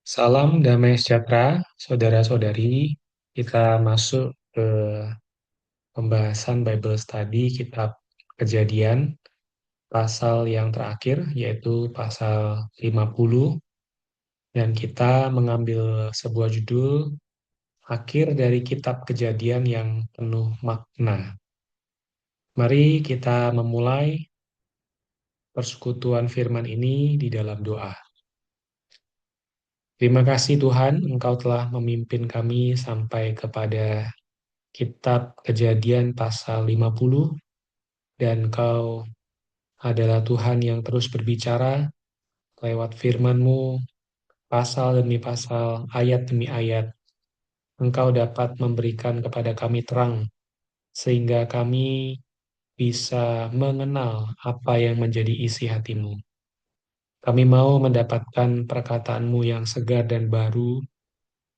Salam damai sejahtera, saudara-saudari. Kita masuk ke pembahasan Bible Study Kitab Kejadian, pasal yang terakhir, yaitu pasal 50. Dan kita mengambil sebuah judul, akhir dari Kitab Kejadian yang penuh makna. Mari kita memulai persekutuan firman ini di dalam doa. Terima kasih Tuhan, Engkau telah memimpin kami sampai kepada Kitab Kejadian pasal 50, dan Engkau adalah Tuhan yang terus berbicara lewat firman-Mu, pasal demi pasal, ayat demi ayat. Engkau dapat memberikan kepada kami terang, sehingga kami bisa mengenal apa yang menjadi isi hati-Mu. Kami mau mendapatkan perkataan-Mu yang segar dan baru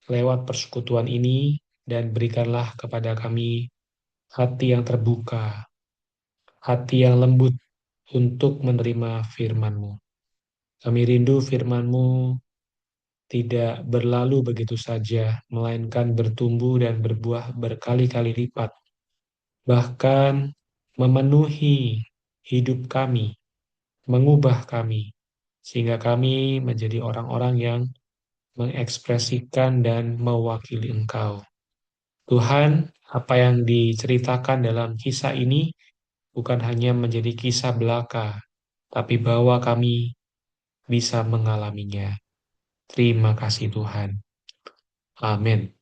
lewat persekutuan ini, dan berikanlah kepada kami hati yang terbuka, hati yang lembut untuk menerima firman-Mu. Kami rindu firman-Mu tidak berlalu begitu saja, melainkan bertumbuh dan berbuah berkali-kali lipat, bahkan memenuhi hidup kami, mengubah kami, sehingga kami menjadi orang-orang yang mengekspresikan dan mewakili Engkau. Tuhan, apa yang diceritakan dalam kisah ini bukan hanya menjadi kisah belaka, tapi bahwa kami bisa mengalaminya. Terima kasih Tuhan. Amin.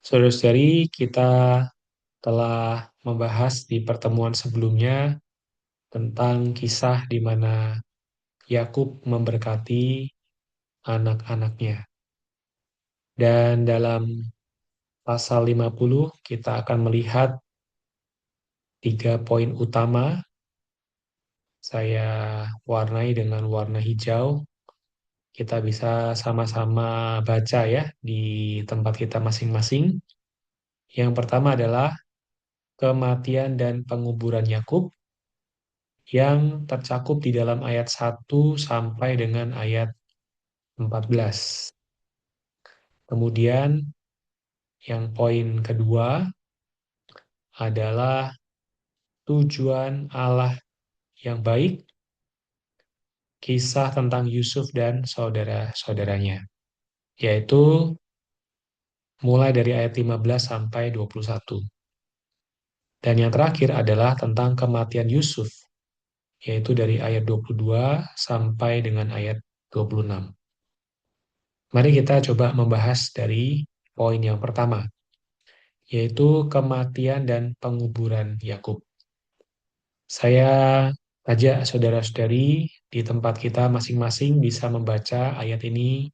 Saudara-saudari, kita telah membahas di pertemuan sebelumnya tentang kisah di mana Yakub memberkati anak-anaknya. Dan dalam pasal 50 kita akan melihat 3 poin utama. Saya warnai dengan warna hijau. Kita bisa sama-sama baca ya di tempat kita masing-masing. Yang pertama adalah kematian dan penguburan Yakub yang tercakup di dalam ayat 1 sampai dengan ayat 14. Kemudian yang poin kedua adalah tujuan Allah yang baik, kisah tentang Yusuf dan saudara-saudaranya, yaitu mulai dari ayat 15 sampai 21. Dan yang terakhir adalah tentang kematian Yusuf, yaitu dari ayat 22 sampai dengan ayat 26. Mari kita coba membahas dari poin yang pertama, yaitu kematian dan penguburan Yakub. Saya ajak saudara-saudari di tempat kita masing-masing bisa membaca ayat ini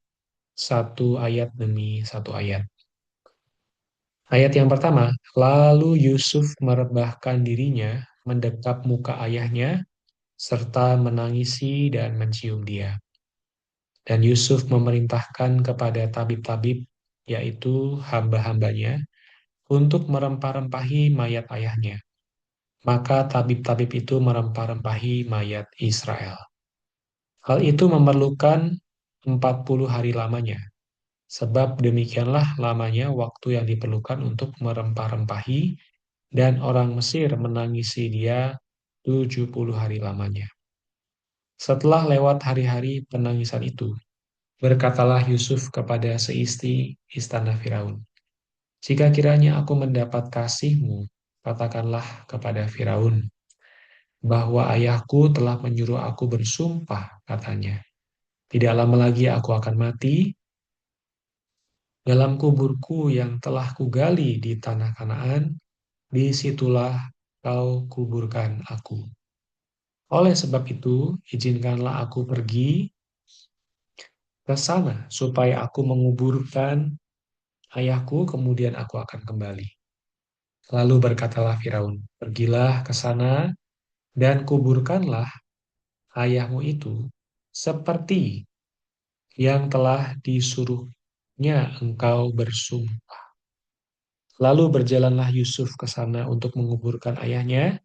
satu ayat demi satu ayat. Ayat yang pertama, lalu Yusuf merebahkan dirinya mendekap muka ayahnya, serta menangisi dan mencium dia. Dan Yusuf memerintahkan kepada tabib-tabib, yaitu hamba-hambanya, untuk merempah-rempahi mayat ayahnya. Maka tabib-tabib itu merempah-rempahi mayat Israel. Hal itu memerlukan 40 hari lamanya, sebab demikianlah lamanya waktu yang diperlukan untuk merempah-rempahi, dan orang Mesir menangisi dia 70 hari lamanya. Setelah lewat hari-hari penangisan itu, berkatalah Yusuf kepada seistri istana Firaun, "Jika kiranya aku mendapat kasihmu, katakanlah kepada Firaun, bahwa ayahku telah menyuruh aku bersumpah," katanya. "Tidak lama lagi aku akan mati. Dalam kuburku yang telah kugali di tanah Kanaan, disitulah kau kuburkan aku. Oleh sebab itu, izinkanlah aku pergi ke sana, supaya aku menguburkan ayahku, kemudian aku akan kembali." Lalu berkatalah Firaun, "Pergilah ke sana dan kuburkanlah ayahmu itu seperti yang telah disuruhnya engkau bersumpah." Lalu berjalanlah Yusuf ke sana untuk menguburkan ayahnya,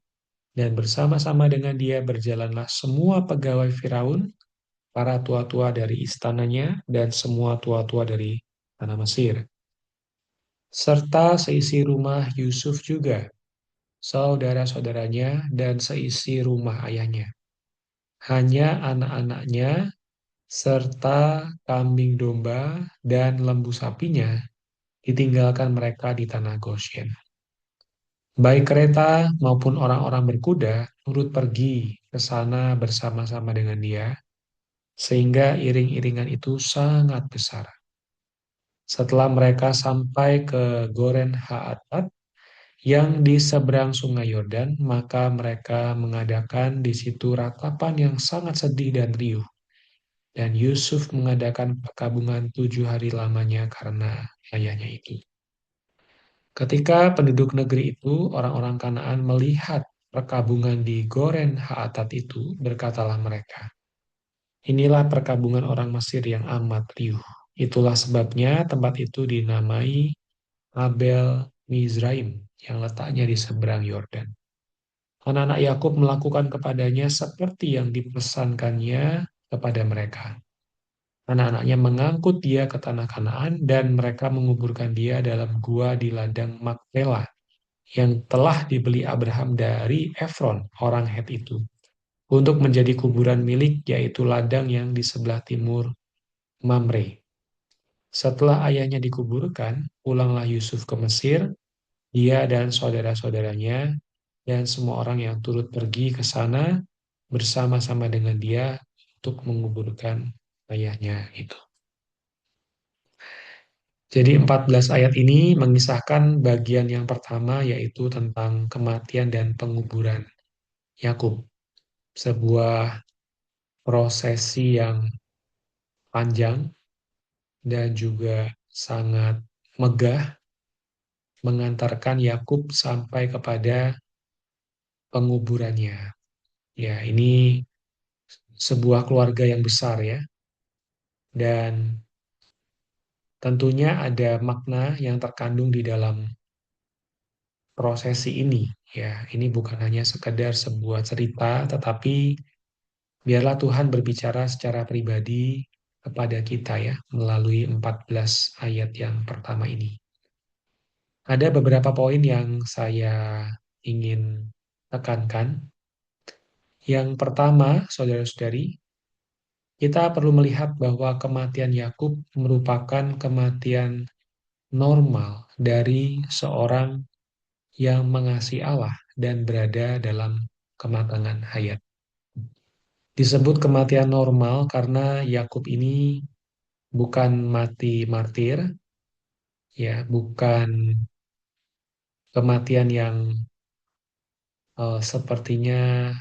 dan bersama-sama dengan dia berjalanlah semua pegawai Firaun, para tua-tua dari istananya, dan semua tua-tua dari tanah Mesir, serta seisi rumah Yusuf juga, saudara-saudaranya, dan seisi rumah ayahnya. Hanya anak-anaknya, serta kambing domba dan lembu sapinya ditinggalkan mereka di tanah Goshen. Baik kereta maupun orang-orang berkuda turut pergi ke sana bersama-sama dengan dia, sehingga iring-iringan itu sangat besar. Setelah mereka sampai ke Goren Haatat yang di seberang Sungai Yordan, maka mereka mengadakan di situ ratapan yang sangat sedih dan riuh. Dan Yusuf mengadakan perkabungan 7 hari lamanya karena ayahnya itu. Ketika penduduk negeri itu, orang-orang Kanaan melihat perkabungan di Goren Haatat itu, berkatalah mereka, inilah perkabungan orang Mesir yang amat riuh. Itulah sebabnya tempat itu dinamai Abel Mizraim, yang letaknya di seberang Yordan. Anak-anak Yakub melakukan kepadanya seperti yang dipesankannya kepada mereka. Anak-anaknya mengangkut dia ke tanah Kanaan dan mereka menguburkan dia dalam gua di ladang Makpela yang telah dibeli Abraham dari Efron, orang Het itu, untuk menjadi kuburan milik, yaitu ladang yang di sebelah timur Mamre. Setelah ayahnya dikuburkan, pulanglah Yusuf ke Mesir, dia dan saudara-saudaranya, dan semua orang yang turut pergi ke sana bersama-sama dengan dia untuk menguburkan ayahnya itu. Jadi 14 ayat ini mengisahkan bagian yang pertama, yaitu tentang kematian dan penguburan Yakub. Sebuah prosesi yang panjang dan juga sangat megah mengantarkan Yakub sampai kepada penguburannya. Ya, ini sebuah keluarga yang besar ya, dan tentunya ada makna yang terkandung di dalam prosesi ini. Ya, ini bukan hanya sekedar sebuah cerita, tetapi biarlah Tuhan berbicara secara pribadi kepada kita ya, melalui 14 ayat yang pertama ini. Ada beberapa poin yang saya ingin tekankan. Yang pertama, saudara-saudari, kita perlu melihat bahwa kematian Yakub merupakan kematian normal dari seorang yang mengasihi Allah dan berada dalam kematangan hayat. Disebut kematian normal karena Yakub ini bukan mati martir, ya, bukan kematian yang sepertinya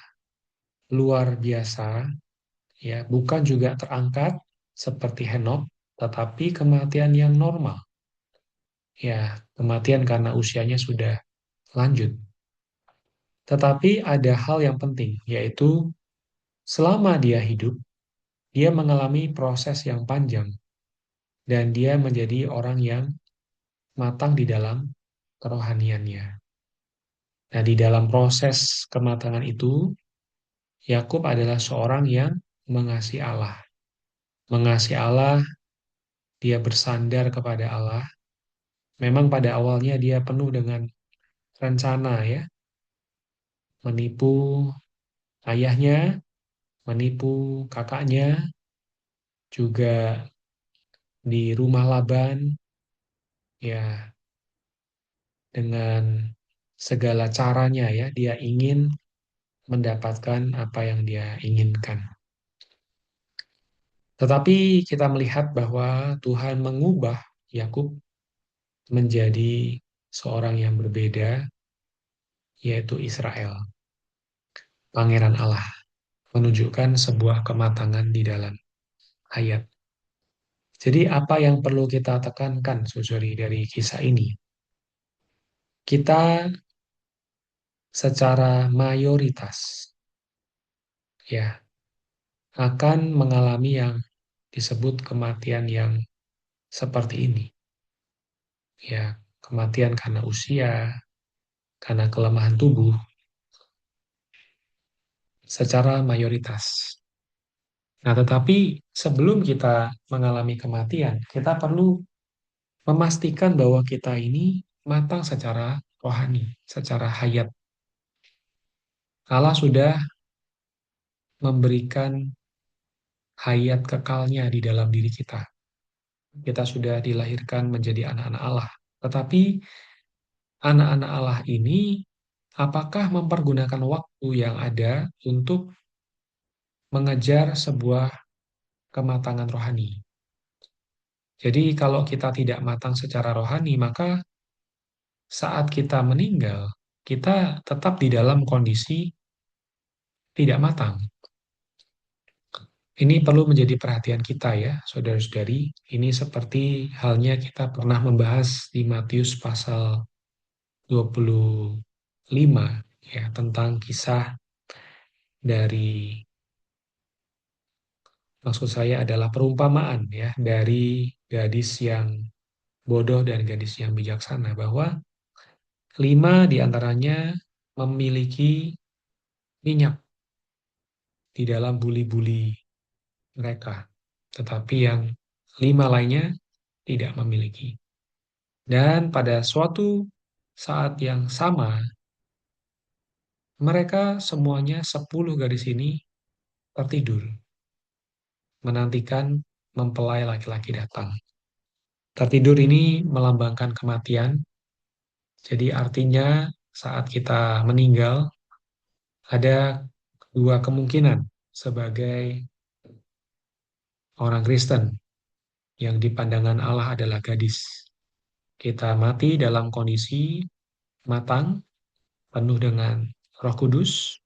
luar biasa, ya, bukan juga terangkat seperti Henok, tetapi kematian yang normal. Ya, kematian karena usianya sudah lanjut. Tetapi ada hal yang penting, yaitu selama dia hidup, dia mengalami proses yang panjang dan dia menjadi orang yang matang di dalam kerohaniannya. Nah, di dalam proses kematangan itu, Yakub adalah seorang yang mengasihi Allah. Mengasihi Allah, dia bersandar kepada Allah. Memang pada awalnya dia penuh dengan rencana ya, menipu ayahnya, menipu kakaknya, juga di rumah Laban, ya, dengan segala caranya ya, dia ingin mendapatkan apa yang dia inginkan. Tetapi kita melihat bahwa Tuhan mengubah Yakub menjadi seorang yang berbeda, yaitu Israel, Pangeran Allah, menunjukkan sebuah kematangan di dalam hayat. Jadi apa yang perlu kita tekankan, saudari, dari kisah ini? Kita secara mayoritas ya akan mengalami yang disebut kematian yang seperti ini. Ya, kematian karena usia, karena kelemahan tubuh, secara mayoritas. Nah, tetapi sebelum kita mengalami kematian, kita perlu memastikan bahwa kita ini matang secara rohani, secara hayat. Allah sudah memberikan hayat kekalnya di dalam diri kita. Kita sudah dilahirkan menjadi anak-anak Allah. Tetapi anak-anak Allah ini apakah mempergunakan waktu yang ada untuk mengejar sebuah kematangan rohani? Jadi kalau kita tidak matang secara rohani, maka saat kita meninggal, kita tetap di dalam kondisi tidak matang. Ini perlu menjadi perhatian kita ya, saudara-saudari. Ini seperti halnya kita pernah membahas di Matius pasal 25 ya, tentang kisah dari, maksud saya adalah perumpamaan ya, dari gadis yang bodoh dan gadis yang bijaksana, bahwa 5 diantaranya memiliki minyak di dalam buli-buli mereka, tetapi yang 5 lainnya tidak memiliki. Dan pada suatu saat yang sama, mereka semuanya 10 gadis ini tertidur, menantikan mempelai laki-laki datang. Tertidur ini melambangkan kematian, jadi artinya saat kita meninggal, ada dua kemungkinan sebagai orang Kristen yang di pandangan Allah adalah gadis. Kita mati dalam kondisi matang, penuh dengan Roh Kudus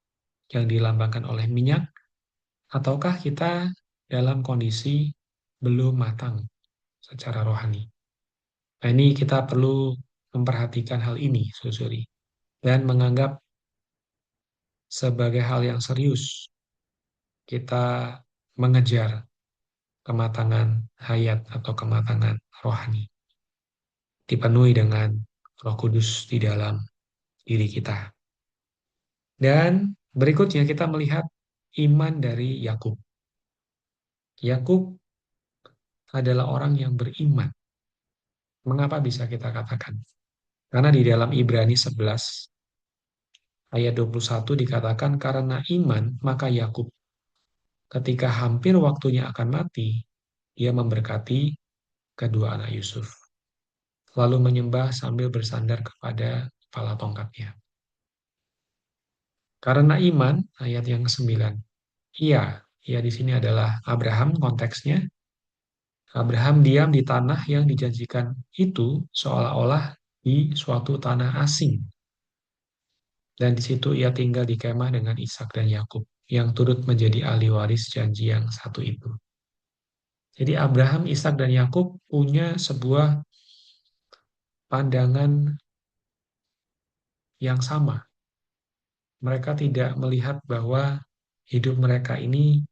yang dilambangkan oleh minyak, ataukah kita dalam kondisi belum matang secara rohani. Nah, ini kita perlu memperhatikan hal ini, saudari, dan menganggap sebagai hal yang serius kita mengejar kematangan hayat atau kematangan rohani, dipenuhi dengan Roh Kudus di dalam diri kita. Dan berikutnya kita melihat iman dari Yakub. Yakub adalah orang yang beriman. Mengapa bisa kita katakan? Karena di dalam Ibrani 11 ayat 21 dikatakan, karena iman maka Yakub ketika hampir waktunya akan mati, dia memberkati kedua anak Yusuf, lalu menyembah sambil bersandar kepada kepala tongkatnya. Karena iman, ayat yang ke-9. Ia, ia di sini adalah Abraham konteksnya. Abraham diam di tanah yang dijanjikan itu seolah-olah di suatu tanah asing. Dan di situ ia tinggal di kemah dengan Ishak dan Yakub yang turut menjadi ahli waris janji yang satu itu. Jadi Abraham, Ishak dan Yakub punya sebuah pandangan yang sama. Mereka tidak melihat bahwa hidup mereka ini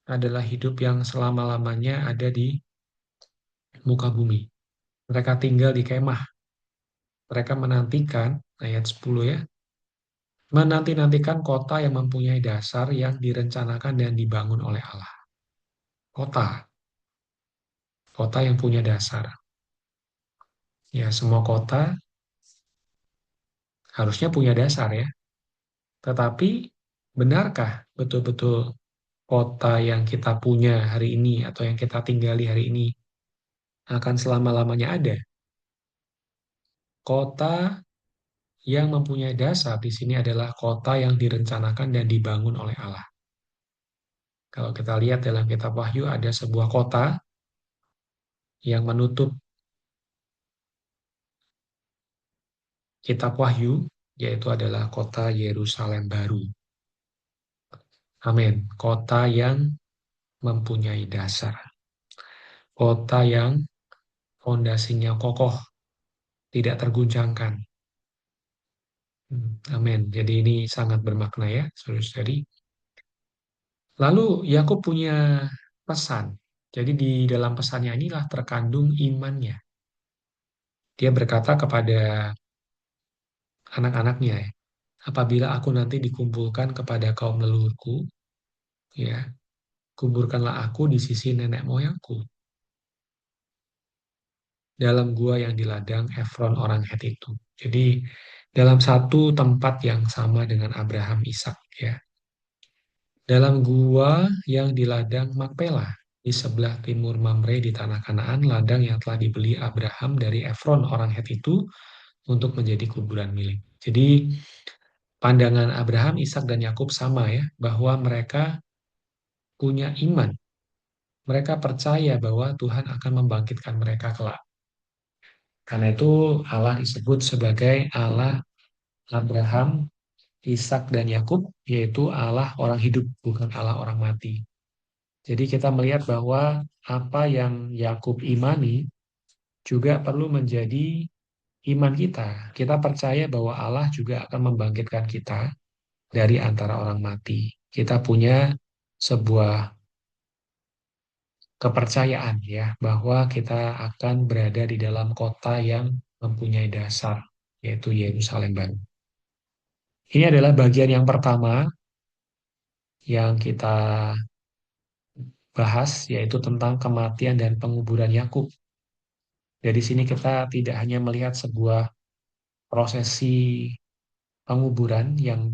adalah hidup yang selama-lamanya ada di muka bumi. Mereka tinggal di kemah. Mereka menantikan, ayat 10 ya, menanti-nantikan kota yang mempunyai dasar yang direncanakan dan dibangun oleh Allah. Kota, kota yang punya dasar. Ya, semua kota harusnya punya dasar ya. Tetapi, benarkah betul-betul kota yang kita punya hari ini atau yang kita tinggali hari ini akan selama-lamanya ada? Kota yang mempunyai dasar di sini adalah kota yang direncanakan dan dibangun oleh Allah. Kalau kita lihat dalam kitab Wahyu ada sebuah kota yang menutup kitab Wahyu, yaitu adalah kota Yerusalem baru. Amin. Kota yang mempunyai dasar. Kota yang fondasinya kokoh, tidak terguncangkan. Amin. Jadi ini sangat bermakna ya, saudara-saudari. Lalu Yakub punya pesan. Jadi di dalam pesannya inilah terkandung imannya. Dia berkata kepada anak-anaknya, ya, apabila aku nanti dikumpulkan kepada kaum leluhurku, ya, kuburkanlah aku di sisi nenek moyangku dalam gua yang di ladang Efron orang Het itu. Jadi dalam satu tempat yang sama dengan Abraham Ishak ya. Dalam gua yang di ladang Makpela di sebelah timur Mamre di tanah Kanaan, ladang yang telah dibeli Abraham dari Efron orang Het itu untuk menjadi kuburan milik. Jadi pandangan Abraham, Ishak dan Yakub sama ya, bahwa mereka punya iman. Mereka percaya bahwa Tuhan akan membangkitkan mereka kelak. Karena itu Allah disebut sebagai Allah Abraham, Ishak dan Yakub, yaitu Allah orang hidup, bukan Allah orang mati. Jadi kita melihat bahwa apa yang Yakub imani juga perlu menjadi iman kita. Kita percaya bahwa Allah juga akan membangkitkan kita dari antara orang mati. Kita punya sebuah kepercayaan ya bahwa kita akan berada di dalam kota yang mempunyai dasar, yaitu Yerusalem baru. Ini adalah bagian yang pertama yang kita bahas, yaitu tentang kematian dan penguburan Yakub. Dari sini kita tidak hanya melihat sebuah prosesi penguburan yang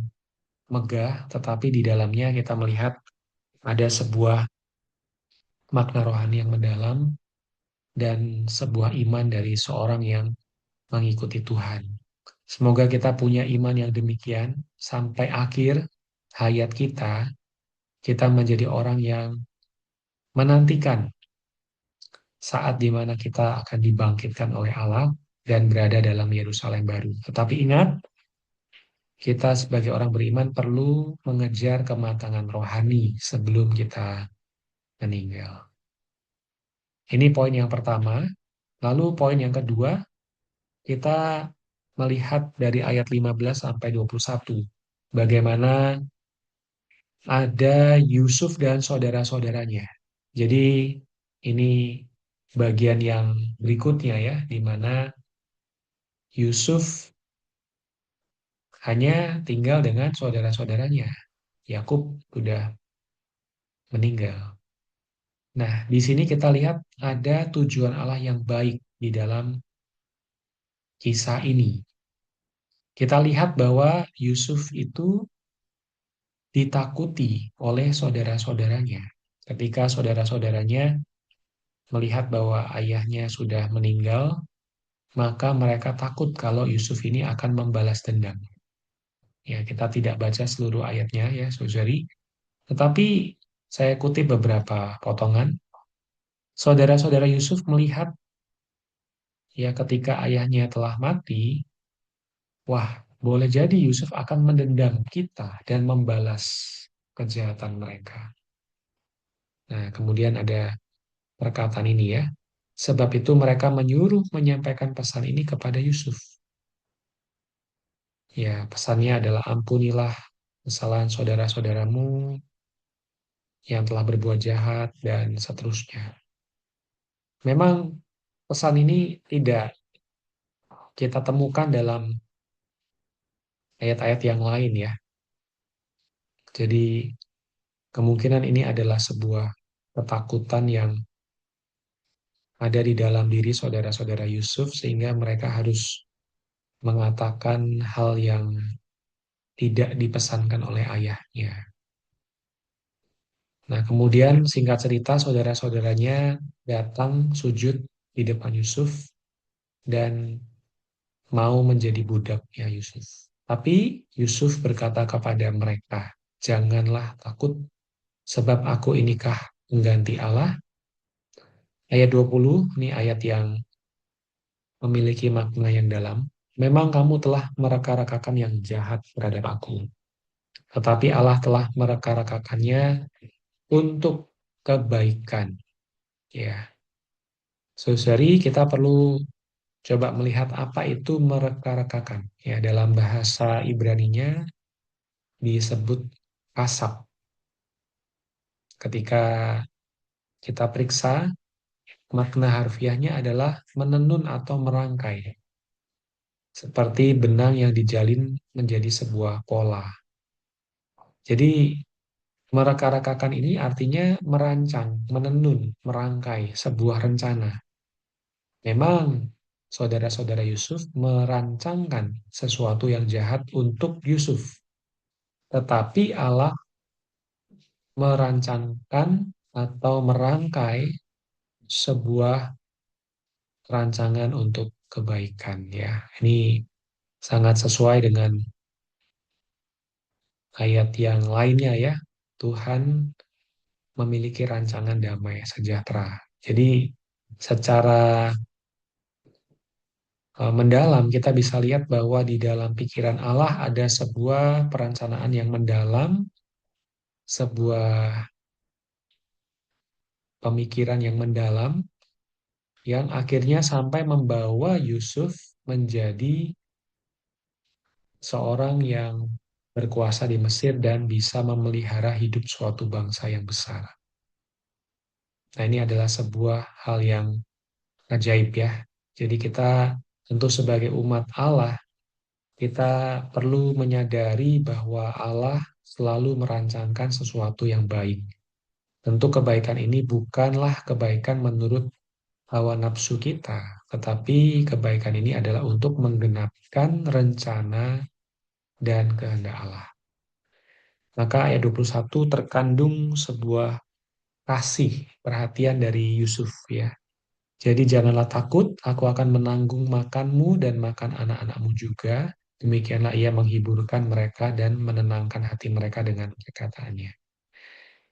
megah, tetapi di dalamnya kita melihat ada sebuah makna rohani yang mendalam dan sebuah iman dari seorang yang mengikuti Tuhan. Semoga kita punya iman yang demikian sampai akhir hayat kita, kita menjadi orang yang menantikan saat di mana kita akan dibangkitkan oleh Allah dan berada dalam Yerusalem baru. Tetapi ingat, kita sebagai orang beriman perlu mengejar kematangan rohani sebelum kita meninggal. Ini poin yang pertama. Lalu poin yang kedua, kita melihat dari ayat 15 sampai 21. Bagaimana ada Yusuf dan saudara-saudaranya. Jadi ini bagian yang berikutnya ya, di mana Yusuf hanya tinggal dengan saudara-saudaranya. Yakub sudah meninggal. Nah, di sini kita lihat ada tujuan Allah yang baik di dalam kisah ini. Kita lihat bahwa Yusuf itu ditakuti oleh saudara-saudaranya. Ketika saudara-saudaranya melihat bahwa ayahnya sudah meninggal, maka mereka takut kalau Yusuf ini akan membalas dendam. Ya, kita tidak baca seluruh ayatnya ya, saudari. Tetapi saya kutip beberapa potongan. Saudara-saudara Yusuf melihat ya ketika ayahnya telah mati, wah, boleh jadi Yusuf akan mendendam kita dan membalas kejahatan mereka. Nah, kemudian ada perkataan ini ya. Sebab itu mereka menyuruh menyampaikan pesan ini kepada Yusuf. Ya, pesannya adalah ampunilah kesalahan saudara-saudaramu yang telah berbuat jahat dan seterusnya. Memang pesan ini tidak kita temukan dalam ayat-ayat yang lain ya. Jadi kemungkinan ini adalah sebuah ketakutan yang ada di dalam diri saudara-saudara Yusuf sehingga mereka harus mengatakan hal yang tidak dipesankan oleh ayahnya. Nah, kemudian singkat cerita saudara-saudaranya datang sujud di depan Yusuf dan mau menjadi budaknya Yusuf. Tapi Yusuf berkata kepada mereka, "Janganlah takut, sebab aku inikah pengganti Allah." Ayat 20, ini ayat yang memiliki makna yang dalam. Memang kamu telah mereka-rekakan yang jahat terhadap aku, tetapi Allah telah mereka-rekakannya untuk kebaikan. Ya, saudari, kita perlu coba melihat apa itu mereka-rekakan. Ya, dalam bahasa Ibraninya disebut kasab. Ketika kita periksa, makna harfiahnya adalah menenun atau merangkai. Seperti benang yang dijalin menjadi sebuah pola. Jadi Mereka-rekakan ini artinya merancang, menenun, merangkai sebuah rencana. Memang saudara-saudara Yusuf merancangkan sesuatu yang jahat untuk Yusuf, tetapi Allah merancangkan atau merangkai sebuah rancangan untuk kebaikan ya. Ini sangat sesuai dengan ayat yang lainnya ya. Tuhan memiliki rancangan damai sejahtera. Jadi secara mendalam kita bisa lihat bahwa di dalam pikiran Allah ada sebuah perencanaan yang mendalam, sebuah pemikiran yang mendalam yang akhirnya sampai membawa Yusuf menjadi seorang yang berkuasa di Mesir dan bisa memelihara hidup suatu bangsa yang besar. Nah, ini adalah sebuah hal yang ajaib ya. Jadi kita tentu sebagai umat Allah, kita perlu menyadari bahwa Allah selalu merancangkan sesuatu yang baik. Tentu kebaikan ini bukanlah kebaikan menurut hawa nafsu kita, tetapi kebaikan ini adalah untuk menggenapkan rencana dan kehendak Allah. Maka ayat 21 terkandung sebuah kasih, perhatian dari Yusuf ya. Jadi janganlah takut, aku akan menanggung makanmu dan makan anak-anakmu juga. Demikianlah ia menghiburkan mereka dan menenangkan hati mereka dengan perkataannya.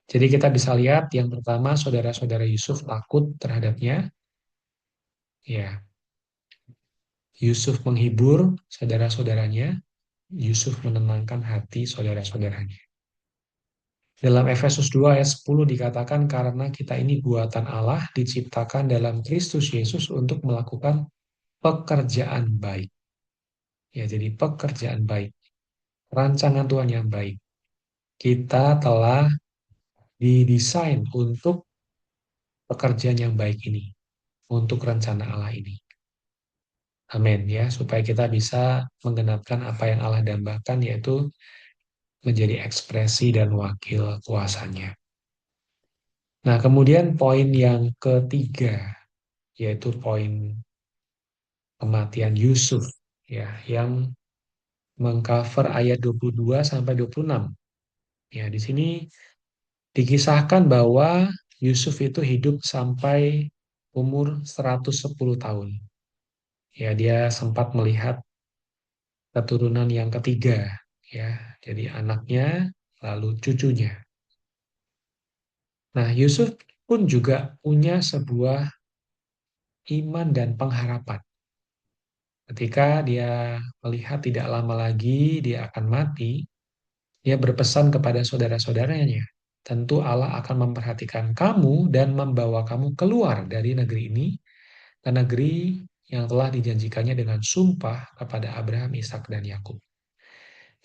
Jadi kita bisa lihat yang pertama saudara-saudara Yusuf takut terhadapnya. Ya, Yusuf menghibur saudara-saudaranya. Yusuf menenangkan hati saudara-saudaranya. Dalam Efesus 2 ayat 10 dikatakan karena kita ini buatan Allah diciptakan dalam Kristus Yesus untuk melakukan pekerjaan baik. Ya, jadi pekerjaan baik. Rancangan Tuhan yang baik. Kita telah didesain untuk pekerjaan yang baik ini. Untuk rencana Allah ini. Amin ya, supaya kita bisa menggenapkan apa yang Allah dambakan yaitu menjadi ekspresi dan wakil kuasanya. Nah, kemudian poin yang ketiga yaitu poin kematian Yusuf ya yang mengcover ayat 22 sampai 26. Ya, di sini dikisahkan bahwa Yusuf itu hidup sampai umur 110 tahun. Ya, dia sempat melihat keturunan yang ketiga ya. Jadi anaknya lalu cucunya. Nah, Yusuf pun juga punya sebuah iman dan pengharapan. Ketika dia melihat tidak lama lagi dia akan mati, dia berpesan kepada saudara-saudaranya, tentu Allah akan memperhatikan kamu dan membawa kamu keluar dari negeri ini ke negeri yang telah dijanjikannya dengan sumpah kepada Abraham, Ishak dan Yakub.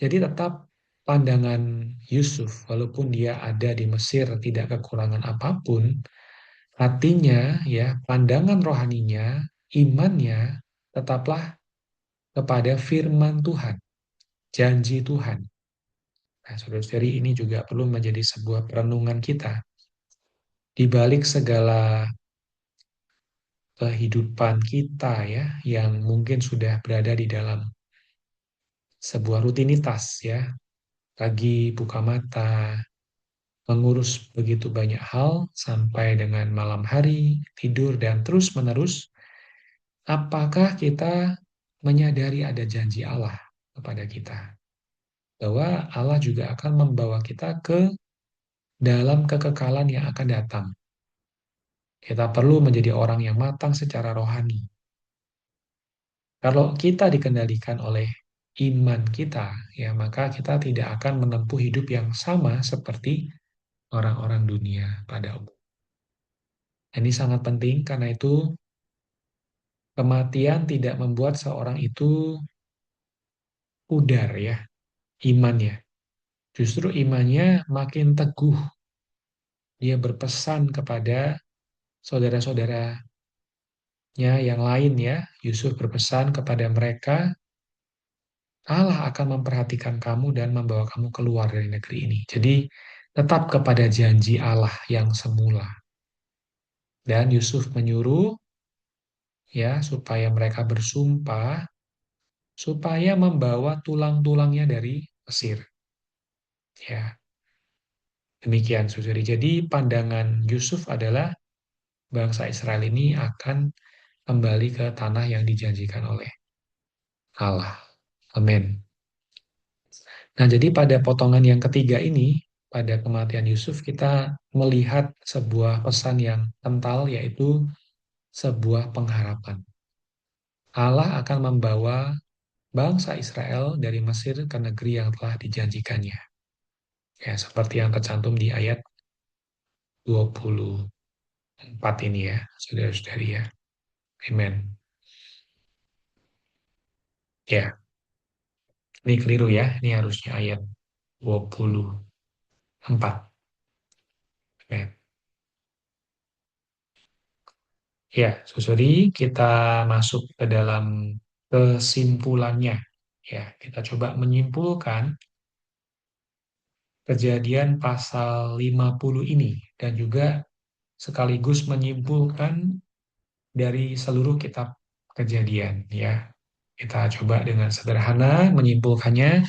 Jadi tetap pandangan Yusuf, walaupun dia ada di Mesir tidak kekurangan apapun, hatinya, ya, pandangan rohaninya, imannya tetaplah kepada firman Tuhan, janji Tuhan. Nah, saudara-saudari ini juga perlu menjadi sebuah perenungan kita. Di balik segala kehidupan kita ya, yang mungkin sudah berada di dalam sebuah rutinitas ya, pagi buka mata, mengurus begitu banyak hal sampai dengan malam hari, tidur dan terus-menerus, apakah kita menyadari ada janji Allah kepada kita? Bahwa Allah juga akan membawa kita ke dalam kekekalan yang akan datang. Kita perlu menjadi orang yang matang secara rohani. Kalau kita dikendalikan oleh iman kita, ya maka kita tidak akan menempuh hidup yang sama seperti orang-orang dunia pada umum. Ini sangat penting karena itu kematian tidak membuat seorang itu pudar ya imannya. Justru imannya makin teguh. Dia berpesan kepada saudara-saudaranya yang lain ya. Yusuf berpesan kepada mereka, Allah akan memperhatikan kamu dan membawa kamu keluar dari negeri ini. Jadi tetap kepada janji Allah yang semula. Dan Yusuf menyuruh ya supaya mereka bersumpah supaya membawa tulang-tulangnya dari Mesir. Ya, demikian Saudari. Jadi pandangan Yusuf adalah bangsa Israel ini akan kembali ke tanah yang dijanjikan oleh Allah. Amin. Nah, jadi pada potongan yang ketiga ini, pada kematian Yusuf, kita melihat sebuah pesan yang kental, yaitu sebuah pengharapan. Allah akan membawa bangsa Israel dari Mesir ke negeri yang telah dijanjikannya. Ya, seperti yang tercantum di ayat 24 ini ya, saudara-saudari ya. Amen. Ya, ini keliru ya. Ini harusnya ayat 24. Amen. Ya, saudari, kita masuk ke dalam kesimpulannya. Ya, kita coba menyimpulkan kejadian pasal 50 ini dan juga sekaligus menyimpulkan dari seluruh kitab kejadian ya. Kita coba dengan sederhana menyimpulkannya.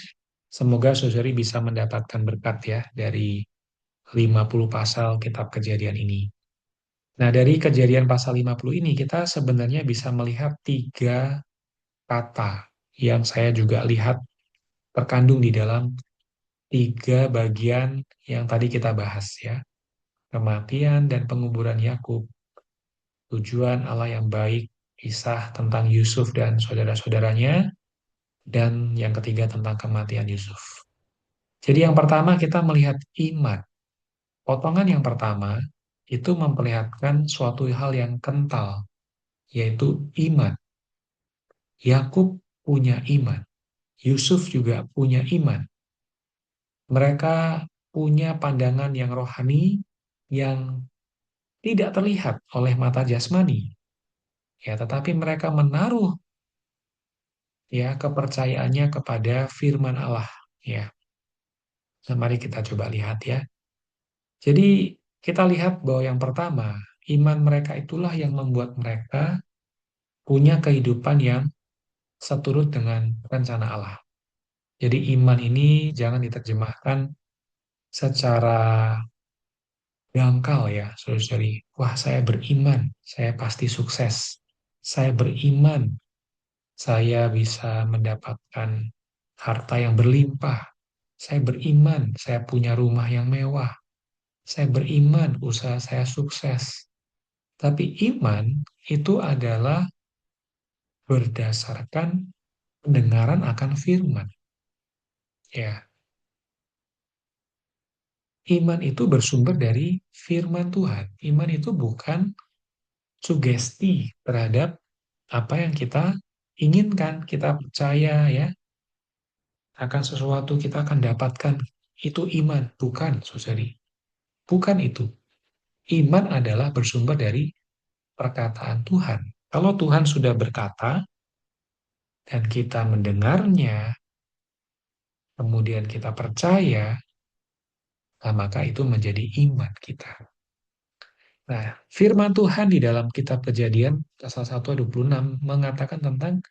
Semoga saudari bisa mendapatkan berkat ya dari 50 pasal kitab kejadian ini. Nah, dari kejadian pasal 50 ini kita sebenarnya bisa melihat tiga kata yang saya juga lihat terkandung di dalam tiga bagian yang tadi kita bahas ya. Kematian dan penguburan Yakub, tujuan Allah yang baik, kisah tentang Yusuf dan saudara-saudaranya, dan yang ketiga tentang kematian Yusuf. Jadi yang pertama kita melihat iman. Potongan yang pertama itu memperlihatkan suatu hal yang kental, yaitu iman. Yakub punya iman. Yusuf juga punya iman. Mereka punya pandangan yang rohani yang tidak terlihat oleh mata jasmani. Ya, tetapi mereka menaruh ya kepercayaannya kepada firman Allah. Ya, nah, mari kita coba lihat ya. Jadi kita lihat bahwa yang pertama, iman mereka itulah yang membuat mereka punya kehidupan yang seturut dengan rencana Allah. Jadi iman ini jangan diterjemahkan secara dangkal ya, saudari. Wah, saya beriman, saya pasti sukses. Saya beriman, saya bisa mendapatkan harta yang berlimpah. Saya beriman, saya punya rumah yang mewah. Saya beriman, usaha saya sukses. Tapi iman itu adalah berdasarkan pendengaran akan firman. Ya, iman itu bersumber dari firman Tuhan. Iman itu bukan sugesti terhadap apa yang kita inginkan, kita percaya ya akan sesuatu kita akan dapatkan. Itu iman, bukan, saudari. Bukan itu. Iman adalah bersumber dari perkataan Tuhan. Kalau Tuhan sudah berkata dan kita mendengarnya, kemudian kita percaya, nah maka itu menjadi iman kita. Nah, firman Tuhan di dalam kitab Kejadian pasal 1 ayat 26 mengatakan tentang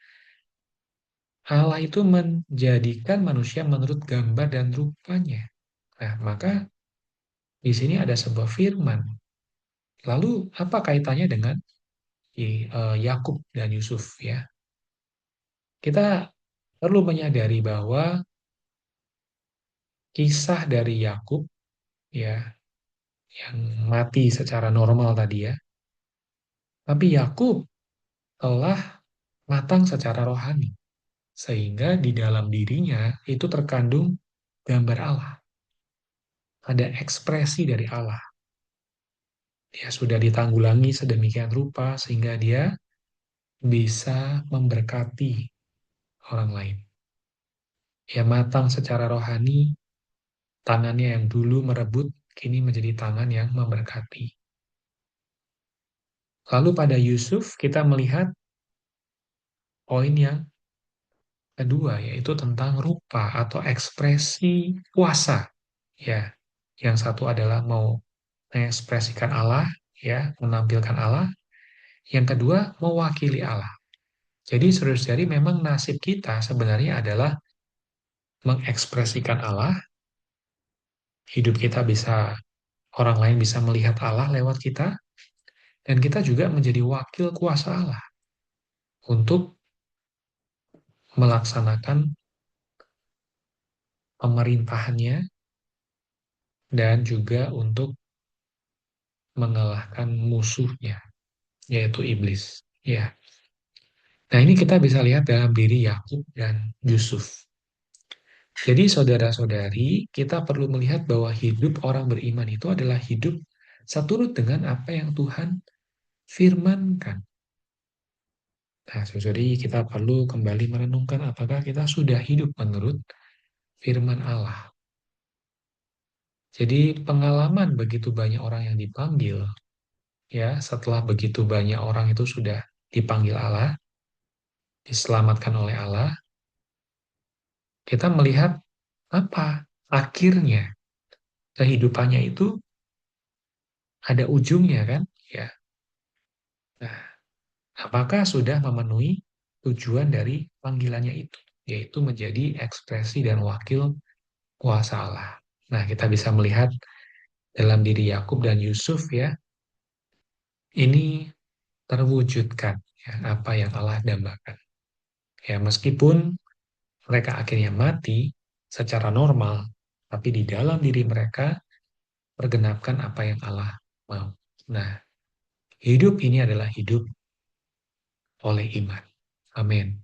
Allah itu menjadikan manusia menurut gambar dan rupanya. Nah, maka di sini ada sebuah firman. Lalu apa kaitannya dengan Yakub dan Yusuf ya? Kita perlu menyadari bahwa kisah dari Yakub ya yang mati secara normal tadi ya, tapi Yakub telah matang secara rohani sehingga di dalam dirinya itu terkandung gambar Allah. Ada ekspresi dari Allah. Dia sudah ditanggulangi sedemikian rupa sehingga dia bisa memberkati orang lain. Dia matang secara rohani, tangannya yang dulu merebut, kini menjadi tangan yang memberkati. Lalu pada Yusuf kita melihat poin yang kedua, yaitu tentang rupa atau ekspresi kuasa. Ya, Yang satu adalah mau mengekspresikan Allah, ya, menampilkan Allah. Yang kedua, mewakili Allah. Jadi saudara-saudari memang nasib kita sebenarnya adalah mengekspresikan Allah, hidup kita bisa, orang lain bisa melihat Allah lewat kita, dan kita juga menjadi wakil kuasa Allah untuk melaksanakan pemerintahannya dan juga untuk mengalahkan musuhnya, yaitu iblis. Ya. Nah, ini kita bisa lihat dalam diri Yakub dan Yusuf. Jadi saudara-saudari, kita perlu melihat bahwa hidup orang beriman itu adalah hidup seturut dengan apa yang Tuhan firmankan. Nah, saudari, kita perlu kembali merenungkan apakah kita sudah hidup menurut firman Allah. Jadi pengalaman begitu banyak orang yang dipanggil, ya, setelah begitu banyak orang itu sudah dipanggil Allah, diselamatkan oleh Allah, kita melihat apa akhirnya kehidupannya itu ada ujungnya kan? Ya. Nah, apakah sudah memenuhi tujuan dari panggilannya itu, yaitu menjadi ekspresi dan wakil kuasa Allah. Nah, kita bisa melihat dalam diri Yakub dan Yusuf ya, ini terwujudkan ya, apa yang Allah dambakan. Ya, meskipun mereka akhirnya mati secara normal, tapi di dalam diri mereka pergenapkan apa yang Allah mau. Nah, hidup ini adalah hidup oleh iman. Amin.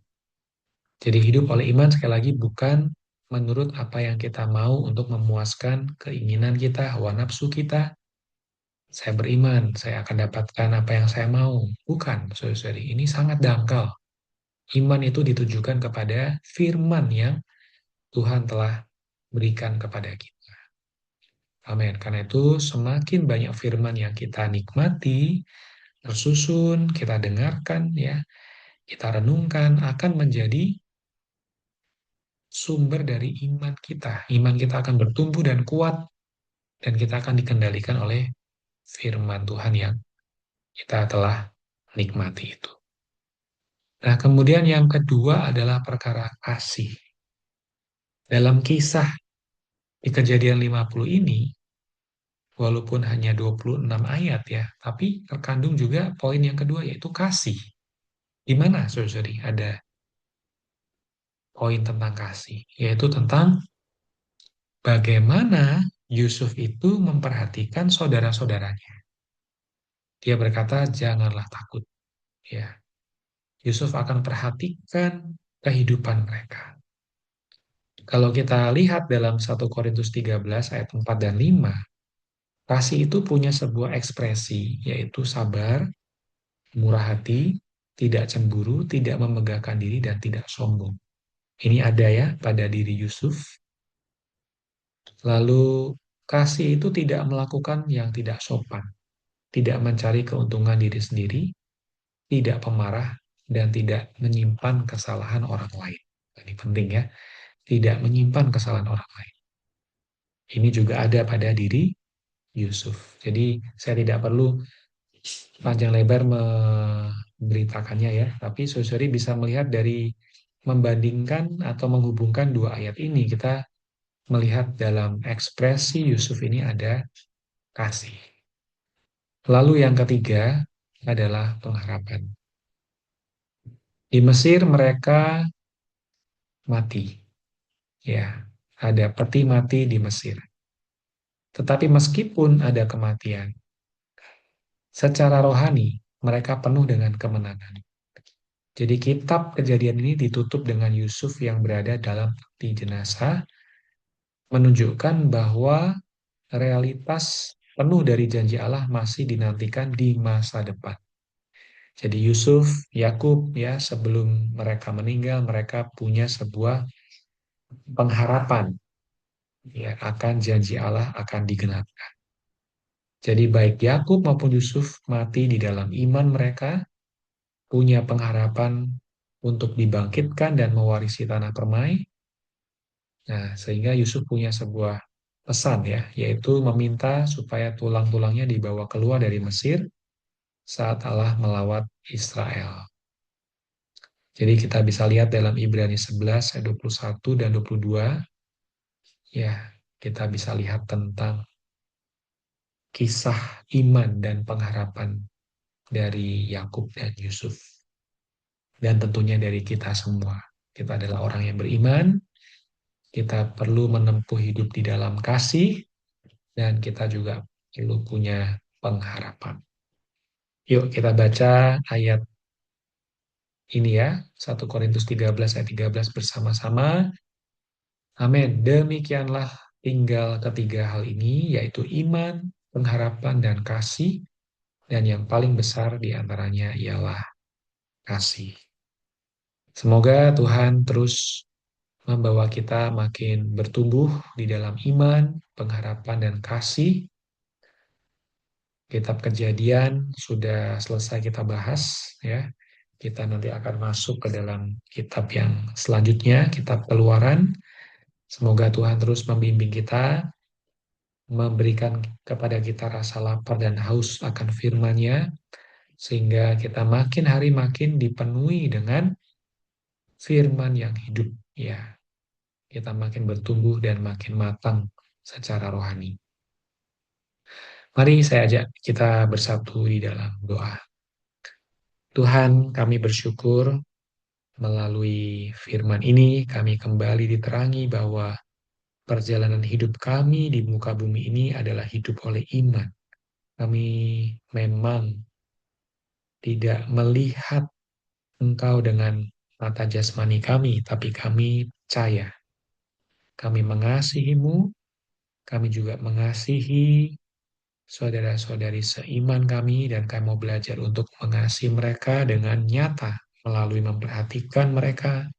Jadi hidup oleh iman sekali lagi bukan menurut apa yang kita mau untuk memuaskan keinginan kita, hawa nafsu kita. Saya beriman, saya akan dapatkan apa yang saya mau. Bukan, saudari. Ini sangat dangkal. Iman itu ditujukan kepada firman yang Tuhan telah berikan kepada kita. Amin. Karena itu semakin banyak firman yang kita nikmati, tersusun, kita dengarkan, ya, kita renungkan, akan menjadi sumber dari iman kita. Iman kita akan bertumbuh dan kuat, dan kita akan dikendalikan oleh firman Tuhan yang kita telah nikmati itu. Nah, kemudian yang kedua adalah perkara kasih. Dalam kisah di Kejadian 50 ini, walaupun hanya 26 ayat ya, tapi terkandung juga poin yang kedua yaitu kasih. Di mana, saudari, ada poin tentang kasih, yaitu tentang bagaimana Yusuf itu memperhatikan saudara-saudaranya. Dia berkata, janganlah takut. Ya, Yusuf akan perhatikan kehidupan mereka. Kalau kita lihat dalam 1 Korintus 13 ayat 4 dan 5, kasih itu punya sebuah ekspresi, yaitu sabar, murah hati, tidak cemburu, tidak memegahkan diri, dan tidak sombong. Ini ada ya pada diri Yusuf. Lalu kasih itu tidak melakukan yang tidak sopan, tidak mencari keuntungan diri sendiri, tidak pemarah, dan tidak menyimpan kesalahan orang lain. Ini penting ya, tidak menyimpan kesalahan orang lain. Ini juga ada pada diri Yusuf. Jadi saya tidak perlu panjang lebar memberitakannya ya, tapi saudari bisa melihat dari membandingkan atau menghubungkan dua ayat ini, kita melihat dalam ekspresi Yusuf ini ada kasih. Lalu yang ketiga adalah pengharapan. Di Mesir mereka mati. Ya, ada peti mati di Mesir. Tetapi meskipun ada kematian, secara rohani mereka penuh dengan kemenangan. Jadi kitab Kejadian ini ditutup dengan Yusuf yang berada dalam peti jenazah, menunjukkan bahwa realitas penuh dari janji Allah masih dinantikan di masa depan. Jadi Yusuf, Yakub ya, sebelum mereka meninggal, mereka punya sebuah pengharapan ya akan janji Allah akan digenapkan. Jadi baik Yakub maupun Yusuf mati di dalam iman mereka, punya pengharapan untuk dibangkitkan dan mewarisi tanah permai. Nah, sehingga Yusuf punya sebuah pesan ya, yaitu meminta supaya tulang-tulangnya dibawa keluar dari Mesir saat Allah melawat Israel. Jadi kita bisa lihat dalam Ibrani 11 ayat 21 dan 22, ya, kita bisa lihat tentang kisah iman dan pengharapan dari Yakub dan Yusuf. Dan tentunya dari kita semua. Kita adalah orang yang beriman, kita perlu menempuh hidup di dalam kasih, dan kita juga perlu punya pengharapan. Yuk kita baca ayat ini ya, 1 Korintus 13 ayat 13 bersama-sama. Amin. Demikianlah tinggal ketiga hal ini, yaitu iman, pengharapan, dan kasih. Dan yang paling besar di antaranya ialah kasih. Semoga Tuhan terus membawa kita makin bertumbuh di dalam iman, pengharapan, dan kasih. Kitab Kejadian sudah selesai kita bahas, ya. Kita nanti akan masuk ke dalam kitab yang selanjutnya, kitab Keluaran. Semoga Tuhan terus membimbing kita, memberikan kepada kita rasa lapar dan haus akan firman-Nya, sehingga kita makin hari makin dipenuhi dengan firman yang hidup, ya. Kita makin bertumbuh dan makin matang secara rohani. Mari saya ajak kita bersatu di dalam doa. Tuhan, kami bersyukur melalui firman ini kami kembali diterangi bahwa perjalanan hidup kami di muka bumi ini adalah hidup oleh iman. Kami memang tidak melihat Engkau dengan mata jasmani kami, tapi kami percaya. Kami mengasihi-Mu, kami juga mengasihi saudara-saudari seiman kami, dan kami mau belajar untuk mengasihi mereka dengan nyata melalui memperhatikan mereka,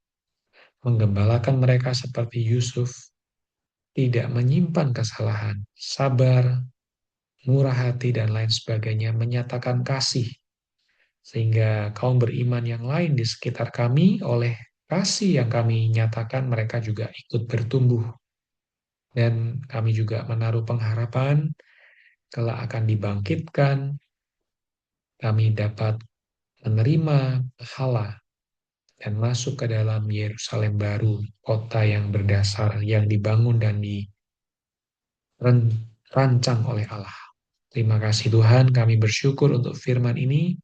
menggembalakan mereka seperti Yusuf, tidak menyimpan kesalahan, sabar, murah hati, dan lain sebagainya, menyatakan kasih, sehingga kaum beriman yang lain di sekitar kami oleh kasih yang kami nyatakan mereka juga ikut bertumbuh. Dan kami juga menaruh pengharapan kelak akan dibangkitkan, kami dapat menerima pahala dan masuk ke dalam Yerusalem baru, kota yang berdasar, yang dibangun dan dirancang oleh Allah. Terima kasih Tuhan, kami bersyukur untuk firman ini,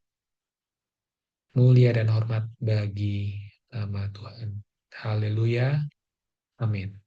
mulia dan hormat bagi nama Tuhan. Haleluya. Amin.